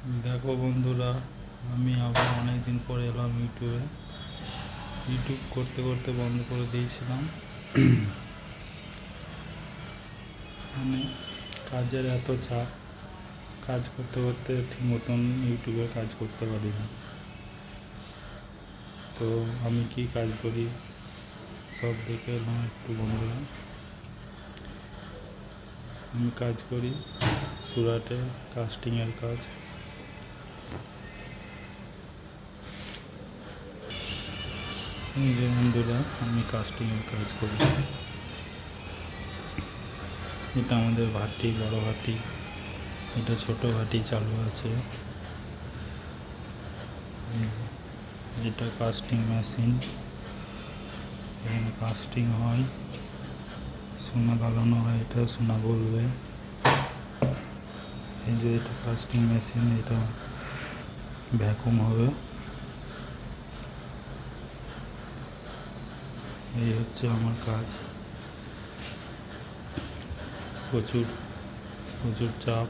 দেখো বন্ধুরা, আমি আবার অনেক দিন পরে এলাম ইউটিউব করতে করতে বন্ধ করে দিয়েছিলাম। মানে কাজের এত চাপ, কাজ করতে করতে ঠিক মতন ইউটিউবে কাজ করতে পারি না। তো আমি কি কাজ করি সব দেখে এলাম একটু বন্ধুরা। আমি কাজ করি সুরাটে, কাস্টিংয়ের কাজ। এই যে বন্ধুরা, আমি কাস্টিংয়ের কাজ করি। এটা আমাদের ভাটি, বড় ভাটি। এটা ছোট ভাটি চালু আছে। এটা কাস্টিং মেশিন, এখানে কাস্টিং হয়, সোনা গালানো হয়। এটা সোনা বলবে। এই যে এটা কাস্টিং মেশিন, এটা ভ্যাকুম হবে। এই হচ্ছে আমার কাজ। প্রচুর প্রচুর চাপ।